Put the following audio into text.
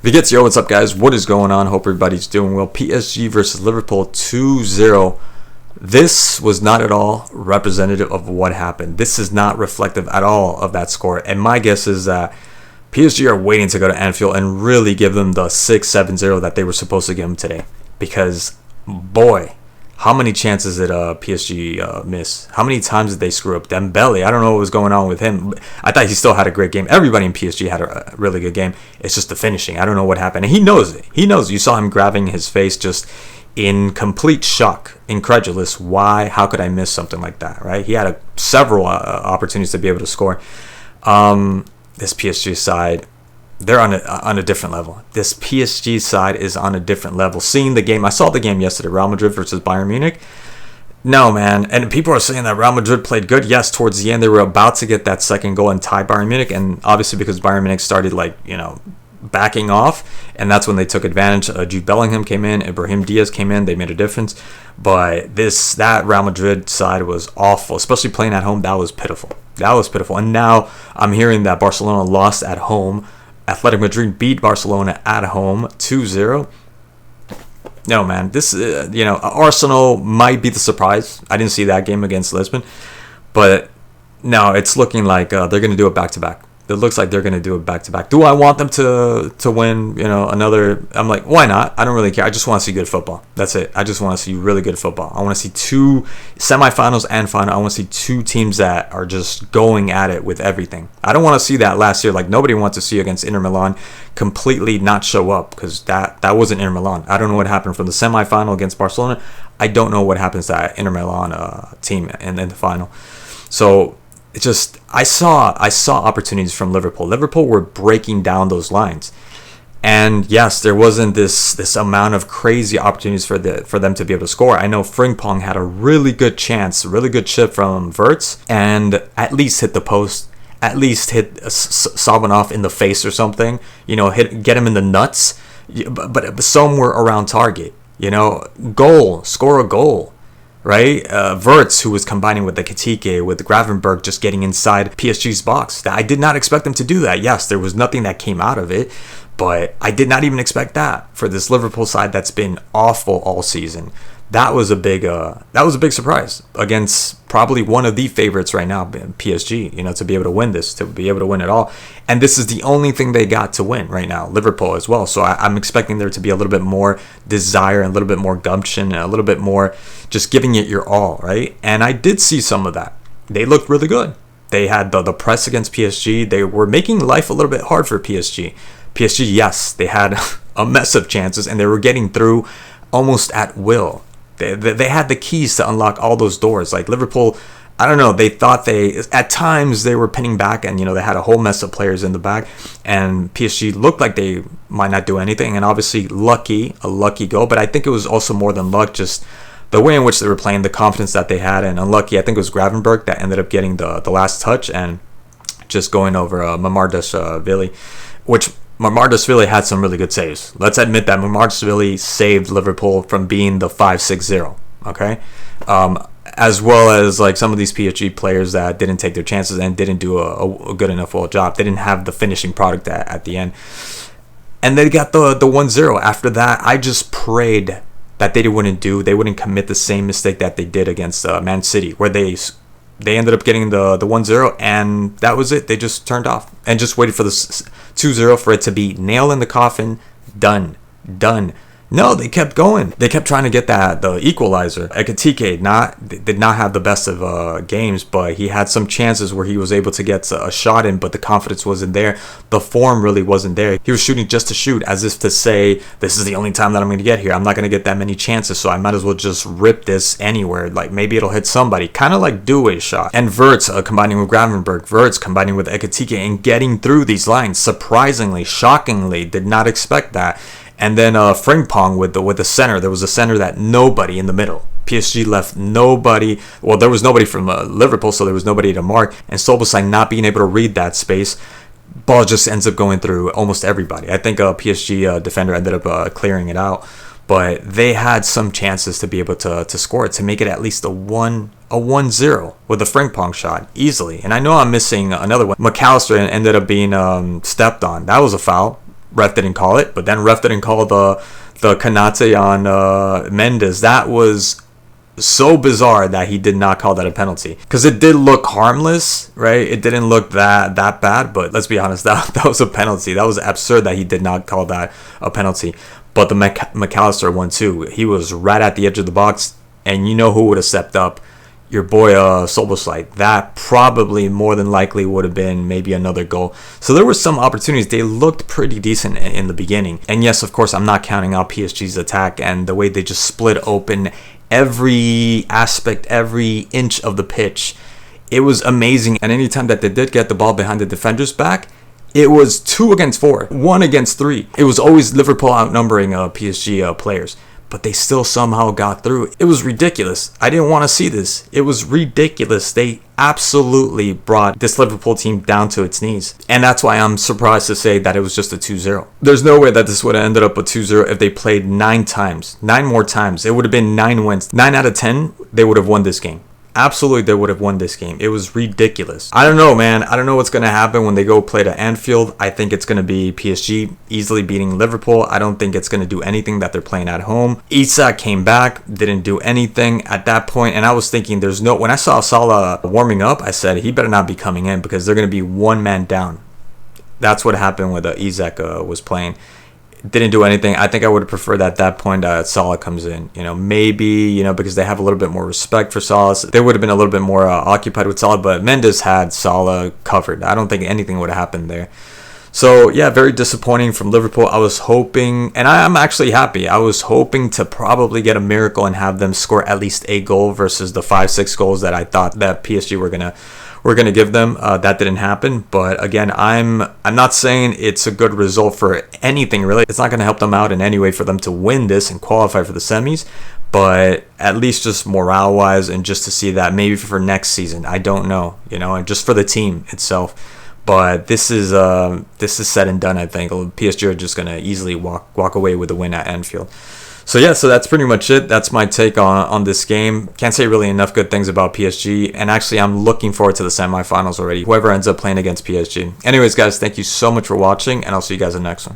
Yo, what's up, guys? What is going on? Hope everybody's doing well. PSG versus Liverpool 2-0. This was not at all representative of what happened. This is not reflective at all of that score. And my guess is that PSG are waiting to go to Anfield and really give them the 6-7-0 that they were supposed to give them today. Because, boy, how many chances did PSG miss? How many times did they screw up? Dembele, I don't know what was going on with him. I thought he still had a great game. Everybody in PSG had a really good game. It's just the finishing. I don't know what happened. And he knows it. He knows. You saw him grabbing his face just in complete shock, incredulous. Why? How could I miss something like that, right? He had several opportunities to be able to score. This PSG side, they're on a different level. This PSG side is on a different level. Seeing the game, I saw the game yesterday, Real Madrid versus Bayern Munich. No, man. And people are saying that Real Madrid played good. Yes, towards the end, they were about to get that second goal and tie Bayern Munich. And obviously because Bayern Munich started, backing off. And that's when they took advantage. Jude Bellingham came in. Ibrahim Diaz came in. They made a difference. But that Real Madrid side was awful. Especially playing at home. That was pitiful. And now I'm hearing that Barcelona lost at home. Athletic Madrid beat Barcelona at home 2-0. No, man. This, Arsenal might be the surprise. I didn't see that game against Lisbon. But no, it's looking like they're going to do it back-to-back. It looks like they're going to do it back-to-back. Do I want them to win, another? I'm like, why not? I don't really care. I just want to see good football. That's it. I just want to see really good football. I want to see two semifinals and final. I want to see two teams that are just going at it with everything. I don't want to see that last year. Like, nobody wants to see against Inter Milan completely not show up because that wasn't Inter Milan. I don't know what happened from the semifinal against Barcelona. I don't know what happens to that Inter Milan team in the final. So it's just I saw opportunities from Liverpool. Liverpool were breaking down those lines, and yes, there wasn't this amount of crazy opportunities for them to be able to score. I know Frimpong had a really good chance, really good chip from Wirtz, and at least hit the post, at least hit Sabanov in the face or something. Get him in the nuts, but somewhere around target. Score a goal. Right? Wirtz, who was combining with the Ekitike, with Gravenberch just getting inside PSG's box. I did not expect them to do that. Yes, there was nothing that came out of it, but I did not even expect that for this Liverpool side that's been awful all season. That was a big surprise against probably one of the favorites right now, PSG, to be able to win this, to be able to win it all. And this is the only thing they got to win right now, Liverpool as well. So I'm expecting there to be a little bit more desire, and a little bit more gumption, and a little bit more just giving it your all, right? And I did see some of that. They looked really good. They had the press against PSG. They were making life a little bit hard for PSG. PSG, yes, they had a mess of chances, and they were getting through almost at will. They had the keys to unlock all those doors. Like Liverpool, I don't know, they thought at times they were pinning back, and they had a whole mess of players in the back, and PSG looked like they might not do anything, and obviously a lucky goal, but I think it was also more than luck, just the way in which they were playing, the confidence that they had, and unlucky, I think it was Gravenberch that ended up getting the last touch and just going over Mamardashvili, which Mamardashvili had some really good saves. Let's admit that Mamardashvili saved Liverpool from being the 5-6-0, okay? As well as like some of these PSG players that didn't take their chances and didn't do a good enough job. They didn't have the finishing product at the end. And they got the 1-0. After that, I just prayed that they wouldn't commit the same mistake that they did against Man City, where they ended up getting the 1-0, and that was it. They just turned off and just waited for the 2-0 for it to be nail in the coffin, done. No, they kept going. They kept trying to get the equalizer. Ekitike did not have the best of games, but he had some chances where he was able to get a shot in, but the confidence wasn't there. The form really wasn't there. He was shooting just to shoot, as if to say, this is the only time that I'm going to get here. I'm not going to get that many chances, so I might as well just rip this anywhere. Like, maybe it'll hit somebody. Kind of like Doué's shot. And Wirtz combining with Gravenberch, Wirtz combining with Ekitike, and getting through these lines. Surprisingly, shockingly, did not expect that. And then Frimpong with the center. There was a center that nobody in the middle. PSG left nobody. Well, there was nobody from Liverpool, so there was nobody to mark. And Szoboszlai not being able to read that space, ball just ends up going through almost everybody. I think a PSG defender ended up clearing it out. But they had some chances to be able to score it, to make it at least a 1-0 with a Frimpong shot easily. And I know I'm missing another one. McAllister ended up being stepped on. That was a foul. ref didn't call it, but then ref didn't call the Kanate on Mendes. That was so bizarre that he did not call that a penalty, because it did look harmless, right? It didn't look that bad, but let's be honest, that was a penalty. That was absurd that he did not call that a penalty. But the McAllister one too, he was right at the edge of the box, and you know who would have stepped up? Your boy Soboslai. That probably more than likely would have been maybe another goal. So there were some opportunities. They looked pretty decent in the beginning. And yes, of course, I'm not counting out PSG's attack and the way they just split open every aspect, every inch of the pitch. It was amazing. And anytime that they did get the ball behind the defenders back, it was 2 against 4, 1 against 3. It was always Liverpool outnumbering PSG players, but they still somehow got through. It was ridiculous. I didn't want to see this. It was ridiculous. They absolutely brought this Liverpool team down to its knees. And that's why I'm surprised to say that it was just a 2-0. There's no way that this would have ended up a 2-0 if they played 9 times. 9 more times. It would have been 9 wins. 9 out of 10, they would have won this game. Absolutely, they would have won this game. It was ridiculous. I don't know, man. I don't know what's going to happen when they go play to Anfield. I think it's going to be PSG easily beating Liverpool. I don't think it's going to do anything that they're playing at home. Isak came back, didn't do anything at that point, and I was thinking when I saw Salah warming up, I said he better not be coming in because they're going to be one man down. That's what happened when Isak was playing. Didn't do anything. I think I would have preferred at that point Salah comes in. Maybe, because they have a little bit more respect for Salah. They would have been a little bit more occupied with Salah, but Mendes had Salah covered. I don't think anything would have happened there. So, yeah, very disappointing from Liverpool. I was hoping, and I'm actually happy, I was hoping to probably get a miracle and have them score at least a goal versus the 5-6 goals that I thought that PSG were going to give them. That didn't happen. But again, I'm not saying it's a good result for anything, really. It's not going to help them out in any way for them to win this and qualify for the semis. But at least just morale-wise and just to see that maybe for next season. I don't know, and just for the team itself. But this is said and done, I think. PSG are just going to easily walk away with a win at Anfield. So that's pretty much it. That's my take on this game. Can't say really enough good things about PSG. And actually, I'm looking forward to the semifinals already. Whoever ends up playing against PSG. Anyways, guys, thank you so much for watching, and I'll see you guys in the next one.